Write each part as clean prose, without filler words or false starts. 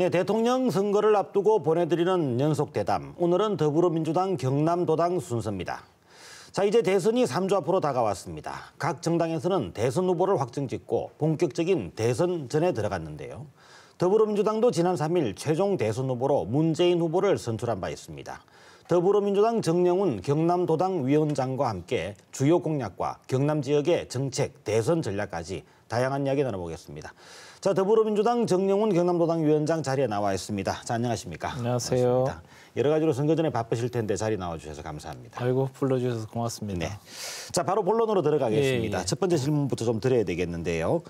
네, 대통령 선거를 앞두고 보내드리는 연속 대담. 오늘은 더불어민주당 경남도당 순서입니다. 자, 이제 대선이 3주 앞으로 다가왔습니다. 각 정당에서는 대선 후보를 확정짓고 본격적인 대선전에 들어갔는데요. 더불어민주당도 지난 3일 최종 대선 후보로 문재인 후보를 선출한 바 있습니다. 더불어민주당 정영훈 경남도당 위원장과 함께 주요 공약과 경남 지역의 정책, 대선 전략까지 다양한 이야기 나눠보겠습니다. 자, 더불어민주당 정영훈 경남도당 위원장 자리에 나와 있습니다. 자, 안녕하십니까? 안녕하세요. 반갑습니다. 여러 가지로 선거 전에 바쁘실 텐데 자리 나와주셔서 감사합니다. 아이고, 불러주셔서 고맙습니다. 네. 자, 바로 본론으로 들어가겠습니다. 예. 첫 번째 질문부터 좀 드려야 되겠는데요.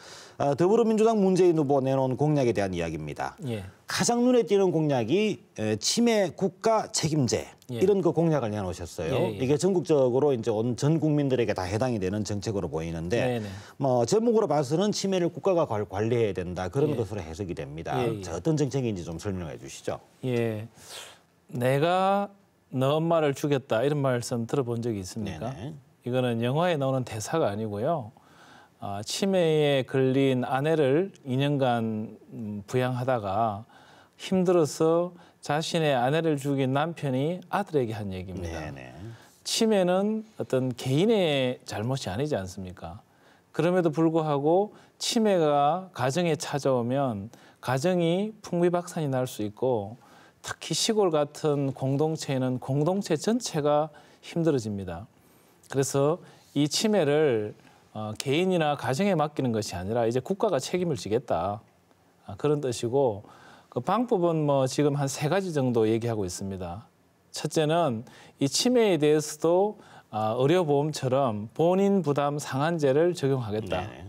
더불어민주당 문재인 후보 내놓은 공약에 대한 이야기입니다. 예. 가장 눈에 띄는 공약이 치매 국가 책임제 이런 그 공약을 내놓으셨어요. 예. 이게 전국적으로 이제 온 전 국민들에게 다 해당이 되는 정책으로 보이는데 네네. 뭐 제목으로 봐서는 치매를 국가가 관리해야 된다 그런 예. 것으로 해석이 됩니다. 예. 자, 어떤 정책인지 좀 설명해 주시죠. 예. 내가 너 엄마를 죽였다 이런 말씀 들어본 적이 있습니까? 네네. 이거는 영화에 나오는 대사가 아니고요. 치매에 걸린 아내를 2년간 부양하다가 힘들어서 자신의 아내를 죽인 남편이 아들에게 한 얘기입니다. 네네. 치매는 어떤 개인의 잘못이 아니지 않습니까? 그럼에도 불구하고 치매가 가정에 찾아오면 가정이 풍비박산이 날 수 있고 특히 시골 같은 공동체에는 공동체 전체가 힘들어집니다. 그래서 이 치매를 개인이나 가정에 맡기는 것이 아니라 이제 국가가 책임을 지겠다. 그런 뜻이고 그 방법은 뭐 지금 한 3가지 정도 얘기하고 있습니다. 첫째는 이 치매에 대해서도 의료보험처럼 본인 부담 상한제를 적용하겠다. 네네.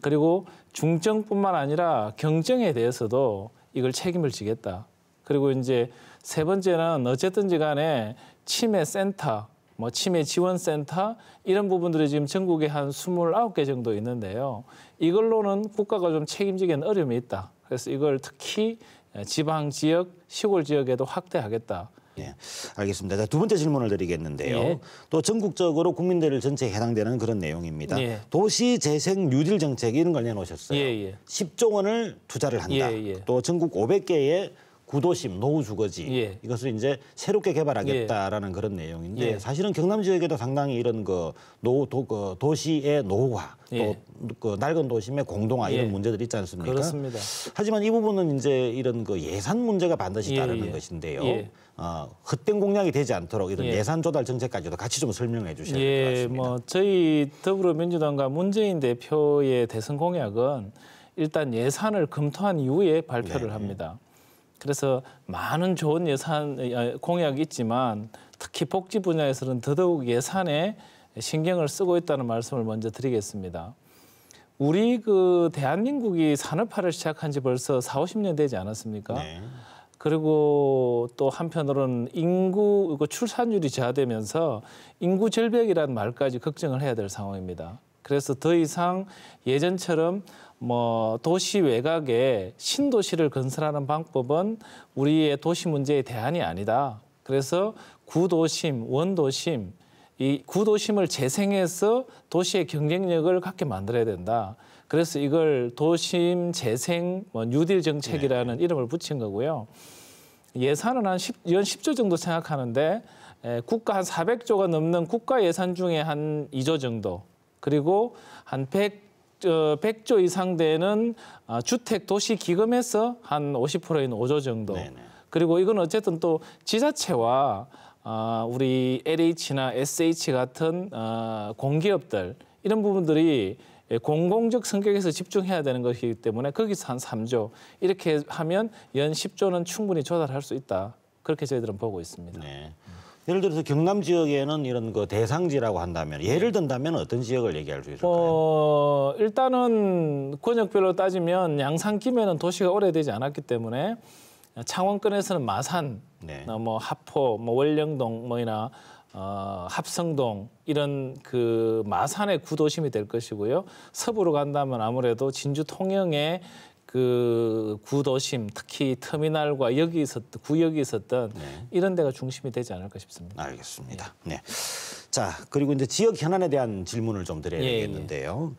그리고 중증뿐만 아니라 경증에 대해서도 이걸 책임을 지겠다. 그리고 이제 3번째는 어쨌든지 간에 치매 센터, 뭐 치매 지원센터 이런 부분들이 지금 전국에 한 29개 정도 있는데요. 이걸로는 국가가 좀 책임지기는 어려움이 있다. 그래서 이걸 특히 지방 지역, 시골 지역에도 확대하겠다. 네, 알겠습니다. 자, 두 번째 질문을 드리겠는데요. 예. 또 전국적으로 국민들 전체에 해당되는 그런 내용입니다. 예. 도시재생 뉴딜 정책 이런 걸 내놓으셨어요. 예. 10조 원을 투자를 한다. 예. 또 전국 500개의 구도심, 노후 주거지 예. 이것을 이제 새롭게 개발하겠다라는 그런 내용인데 예. 사실은 경남 지역에도 상당히 이런 그 도시의 노후화, 예. 또 그 낡은 도심의 공동화 이런 예. 문제들이 있지 않습니까? 그렇습니다. 하지만 이 부분은 이제 이런 그 예산 문제가 반드시 따르는 것인데요. 예. 헛된 공약이 되지 않도록 이런 예. 예산 조달 정책까지도 같이 좀 설명해 주셔야 될 것 같습니다. 뭐 저희 더불어민주당과 문재인 대표의 대선 공약은 일단 예산을 검토한 이후에 발표를 네네. 합니다. 그래서 많은 좋은 예산 공약이 있지만 특히 복지 분야에서는 더더욱 예산에 신경을 쓰고 있다는 말씀을 먼저 드리겠습니다. 우리 그 대한민국이 산업화를 시작한 지 벌써 40-50년 되지 않았습니까? 네. 그리고 또 한편으로는 인구 출산율이 저하되면서 인구 절벽이라는 말까지 걱정을 해야 될 상황입니다. 그래서 더 이상 예전처럼 뭐 도시 외곽에 신도시를 건설하는 방법은 우리의 도시 문제의 대안이 아니다. 그래서 구도심, 원도심, 이 구도심을 재생해서 도시의 경쟁력을 갖게 만들어야 된다. 그래서 이걸 도심 재생 뉴딜 정책이라는 이름을 붙인 거고요. 예산은 한 10조 정도 생각하는데 국가 한 400조가 넘는 국가 예산 중에 한 2조 정도 그리고 한 100조 이상 되는 주택 도시 기금에서 한 50%인 5조 정도. 네네. 그리고 이건 어쨌든 또 지자체와 우리 LH나 SH 같은 공기업들 이런 부분들이 공공적 성격에서 집중해야 되는 것이기 때문에 거기서 한 3조 이렇게 하면 연 10조는 충분히 조달할 수 있다. 그렇게 저희들은 보고 있습니다. 네. 예를 들어서 경남 지역에는 이런 그 대상지라고 한다면 예를 든다면 어떤 지역을 얘기할 수 있을까요? 일단은 권역별로 따지면 양산 김에는 도시가 오래되지 않았기 때문에 창원권에서는 마산, 네. 뭐 하포, 뭐 월령동, 뭐이나 합성동 이런 그 마산의 구도심이 될 것이고요. 서부로 간다면 아무래도 진주 통영의 그 구도심, 특히 터미널과 구역이 있었던 이런 데가 중심이 되지 않을까 싶습니다. 알겠습니다. 네. 자, 그리고 이제 지역 현안에 대한 질문을 좀 드려야 되겠는데요.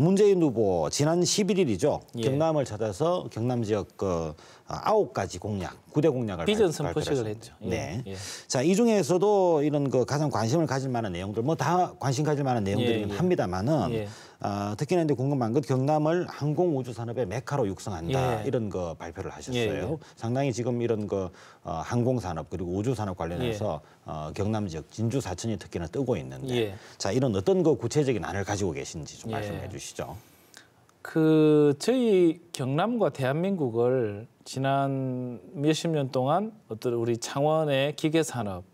문재인 후보 지난 11일이죠. 경남을 찾아서 경남 지역 그 9가지 공약, 9대 공약을 비전 발표를 선포식을 했습니다. 했죠. 네. 자, 이 중에서도 이런 그 가장 관심을 가질 만한 내용들, 뭐 다 관심 가질 만한 내용들이긴 합니다만은 특히나 이제 궁금한 것 경남을 항공 우주 산업의 메카로 육성한다 이런 거 발표를 하셨어요. 상당히 지금 이런 그 항공 산업 그리고 우주 산업 관련해서 경남 지역 진주 사천이 특히나 뜨고 있는데 자, 이런 어떤 그 구체적인 안을 가지고 계신지 좀 말씀해 주시죠. 그 저희 경남과 대한민국을 지난 몇십 년 동안 어떤 우리 창원의 기계 산업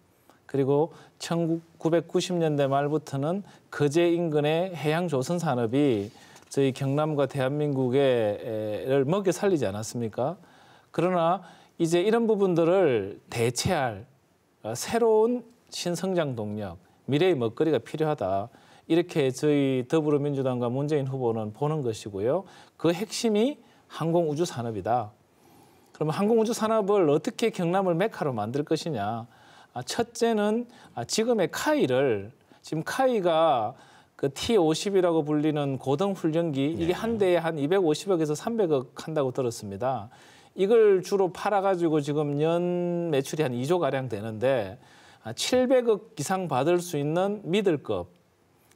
그리고 1990년대 말부터는 거제 인근의 해양 조선 산업이 저희 경남과 대한민국을 먹여 살리지 않았습니까? 그러나 이제 이런 부분들을 대체할 새로운 신성장 동력, 미래의 먹거리가 필요하다. 이렇게 저희 더불어민주당과 문재인 후보는 보는 것이고요. 그 핵심이 항공우주 산업이다. 그러면 항공우주 산업을 어떻게 경남을 메카로 만들 것이냐. 첫째는 지금의 카이를 지금 카이가 그 T-50이라고 불리는 고등훈련기 이게 한 대에 한 250억에서 300억 한다고 들었습니다. 이걸 주로 팔아가지고 지금 연 매출이 한 2조 가량 되는데 700억 이상 받을 수 있는 미들급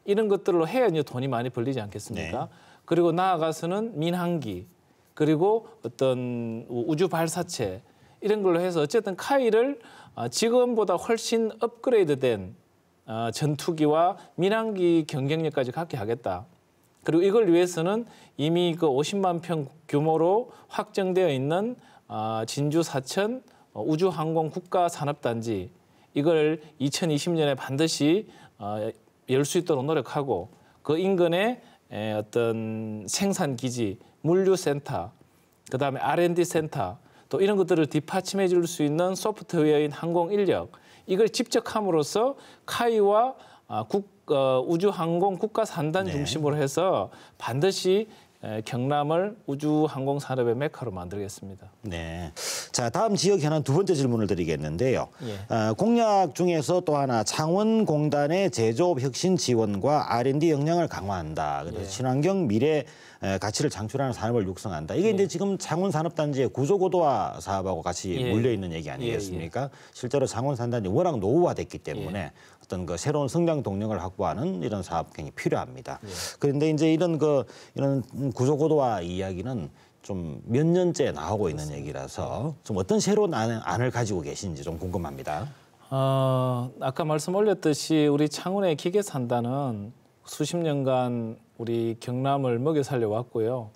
이런 것들로 해야 이제 돈이 많이 벌리지 않겠습니까? 그리고 나아가서는 민항기 그리고 어떤 우주 발사체 이런 걸로 해서 어쨌든 카이를 지금보다 훨씬 업그레이드된 전투기와 민항기 경쟁력까지 갖게 하겠다. 그리고 이걸 위해서는 이미 그 50만 평 규모로 확정되어 있는 진주 사천 우주항공 국가산업단지 이걸 2020년에 반드시 열 수 있도록 노력하고 그 인근에 어떤 생산기지, 물류센터, 그다음에 R&D 센터 또 이런 것들을 뒷받침해 줄 수 있는 소프트웨어인 항공인력 이걸 직접 함으로써 카이와 우주항공 국가산단 중심으로 해서 반드시 경남을 우주항공 산업의 메카로 만들겠습니다. 네. 자, 다음 지역 현안 두 번째 질문을 드리겠는데요. 공약 중에서 또 하나 창원공단의 제조업 혁신 지원과 R&D 역량을 강화한다. 그래서 친환경 미래 가치를 창출하는 산업을 육성한다. 이게 이제 지금 창원산업단지의 구조고도화 사업하고 같이 몰려 있는 얘기 아니겠습니까? 실제로 창원산단지 워낙 노후화됐기 때문에 어떤 그 새로운 성장 동력을 확보하는 이런 사업 굉장히 필요합니다. 그런데 이제 이런 구조고도화 이야기는 좀 몇 년째 나오고 있는 얘기라서 좀 어떤 새로운 안을 가지고 계신지 좀 궁금합니다. 아까 말씀 올렸듯이 우리 창원의 기계산단은 수십 년간 우리 경남을 먹여 살려왔고요.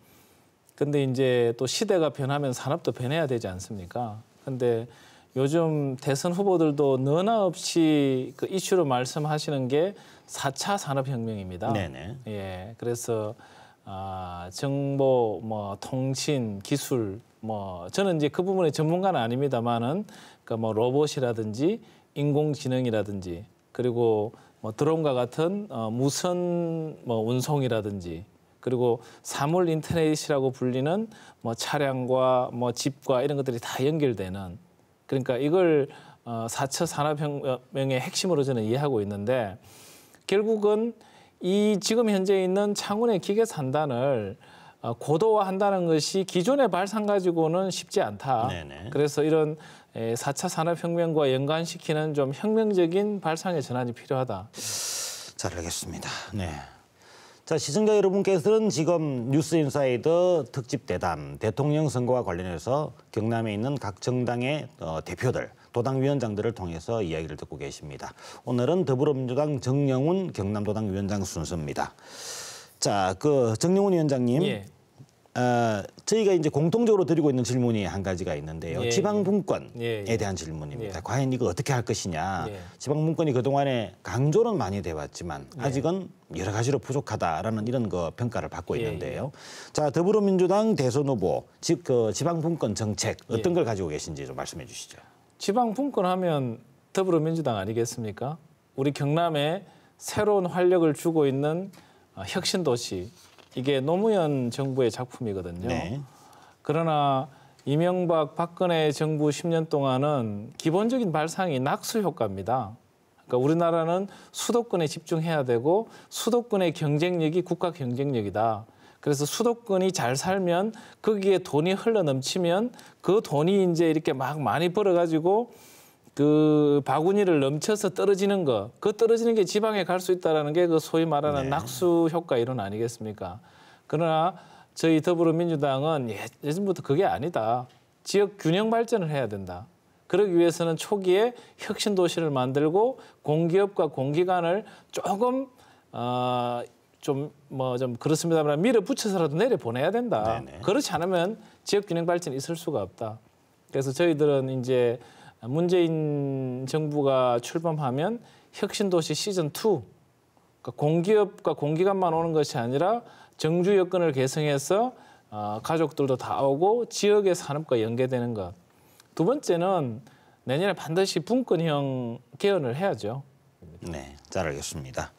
근데 이제 또 시대가 변하면 산업도 변해야 되지 않습니까? 근데 요즘 대선 후보들도 너나 없이 그 이슈로 말씀하시는 게 4차 산업혁명입니다. 네네. 예, 그래서 정보, 통신, 기술, 저는 이제 그 부분의 전문가는 아닙니다만은 그러니까 로봇이라든지 인공지능이라든지 그리고 드론과 같은 무선 운송이라든지 그리고 사물 인터넷이라고 불리는 차량과 집과 이런 것들이 다 연결되는 그러니까 이걸 4차 산업혁명의 핵심으로 저는 이해하고 있는데 결국은 이 지금 현재 있는 창원의 기계산단을 고도화한다는 것이 기존의 발상 가지고는 쉽지 않다. 그래서 이런 4차 산업혁명과 연관시키는 좀 혁명적인 발상의 전환이 필요하다. 잘 알겠습니다. 네. 자, 시청자 여러분께서는 지금 뉴스인사이더 특집 대담 대통령 선거와 관련해서 경남에 있는 각 정당의 대표들, 도당위원장들을 통해서 이야기를 듣고 계십니다. 오늘은 더불어민주당 정영훈 경남도당 위원장 순서입니다. 자, 그 정영훈 위원장님, 저희가 이제 공통적으로 드리고 있는 질문이 한 가지가 있는데요. 지방분권에 대한 질문입니다. 과연 이거 어떻게 할 것이냐. 지방분권이 그동안에 강조는 많이 돼 왔지만 아직은 여러 가지로 부족하다라는 이런 거 평가를 받고 있는데요. 자, 더불어민주당 대선 후보, 즉 그 지방분권 정책 어떤 걸 가지고 계신지 좀 말씀해 주시죠. 지방분권하면 더불어민주당 아니겠습니까? 우리 경남에 새로운 활력을 주고 있는 혁신도시. 이게 노무현 정부의 작품이거든요. 그러나 이명박 박근혜 정부 10년 동안은 기본적인 발상이 낙수 효과입니다. 그러니까 우리나라는 수도권에 집중해야 되고 수도권의 경쟁력이 국가 경쟁력이다. 그래서 수도권이 잘 살면 거기에 돈이 흘러 넘치면 그 돈이 이제 이렇게 막 많이 벌어가지고 그 바구니를 넘쳐서 떨어지는 거, 그 떨어지는 게 지방에 갈 수 있다는 게 그 소위 말하는 낙수 효과 이론 아니겠습니까? 그러나 저희 더불어민주당은 예전부터 그게 아니다. 지역 균형 발전을 해야 된다. 그러기 위해서는 초기에 혁신 도시를 만들고 공기업과 공기관을 조금 좀 그렇습니다만 밀어붙여서라도 내려 보내야 된다. 네네. 그렇지 않으면 지역 균형 발전이 있을 수가 없다. 그래서 저희들은 이제 문재인 정부가 출범하면 혁신 도시 시즌 2, 그러니까 공기업과 공기관만 오는 것이 아니라 정주 여건을 개성해서 가족들도 다 오고 지역의 산업과 연계되는 것. 두 번째는 내년에 반드시 분권형 개헌을 해야죠. 네, 잘 알겠습니다.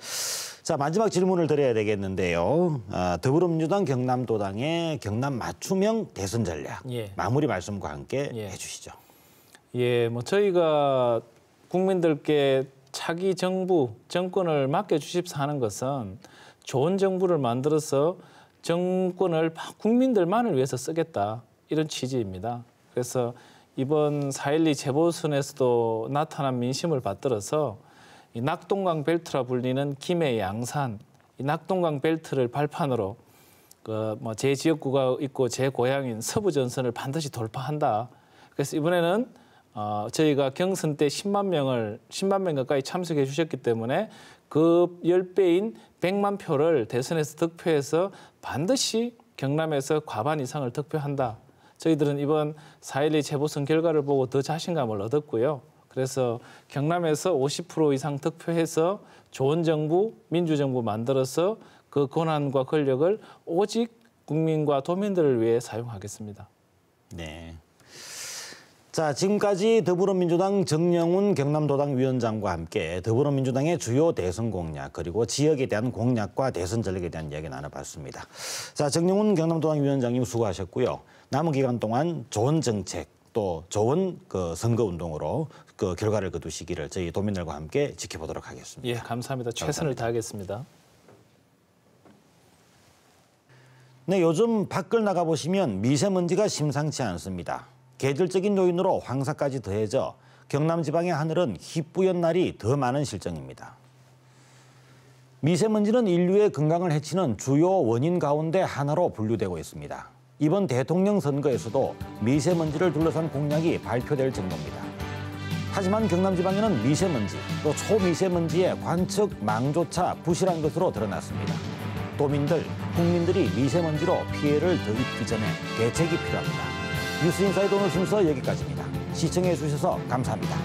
자, 마지막 질문을 드려야 되겠는데요. 더불어민주당 경남도당의 경남 맞춤형 대선 전략 예. 마무리 말씀과 함께 예. 해주시죠. 예, 저희가 국민들께 차기 정권을 맡겨주십사 하는 것은 좋은 정부를 만들어서 정권을 국민들만을 위해서 쓰겠다 이런 취지입니다. 그래서 이번 4.12 재보선에서도 나타난 민심을 받들어서 이 낙동강 벨트라 불리는 김해, 양산, 이 낙동강 벨트를 발판으로 제 지역구가 있고 제 고향인 서부 전선을 반드시 돌파한다. 그래서 이번에는 저희가 경선 때 10만 명 가까이 참석해 주셨기 때문에 그 10배인 100만 표를 대선에서 득표해서 반드시 경남에서 과반 이상을 득표한다. 저희들은 이번 4.12 재보선 결과를 보고 더 자신감을 얻었고요. 그래서 경남에서 50% 이상 득표해서 좋은 정부, 민주정부 만들어서 그 권한과 권력을 오직 국민과 도민들을 위해 사용하겠습니다. 네. 자, 지금까지 더불어민주당 정영훈 경남도당 위원장과 함께 더불어민주당의 주요 대선 공약 그리고 지역에 대한 공약과 대선 전략에 대한 이야기 나눠봤습니다. 자, 정영훈 경남도당 위원장님 수고하셨고요. 남은 기간 동안 좋은 정책 또 좋은 선거운동으로 그 결과를 거두시기를 저희 도민들과 함께 지켜보도록 하겠습니다. 예, 감사합니다. 최선을 다하겠습니다. 네, 요즘 밖을 나가보시면 미세먼지가 심상치 않습니다. 계절적인 요인으로 황사까지 더해져 경남 지방의 하늘은 희뿌연 날이 더 많은 실정입니다. 미세먼지는 인류의 건강을 해치는 주요 원인 가운데 하나로 분류되고 있습니다. 이번 대통령 선거에서도 미세먼지를 둘러싼 공약이 발표될 정도입니다. 하지만 경남 지방에는 미세먼지 또 초미세먼지의 관측 망조차 부실한 것으로 드러났습니다. 도민들, 국민들이 미세먼지로 피해를 더 입기 전에 대책이 필요합니다. 뉴스인사이드 오늘 순서 여기까지입니다. 시청해 주셔서 감사합니다.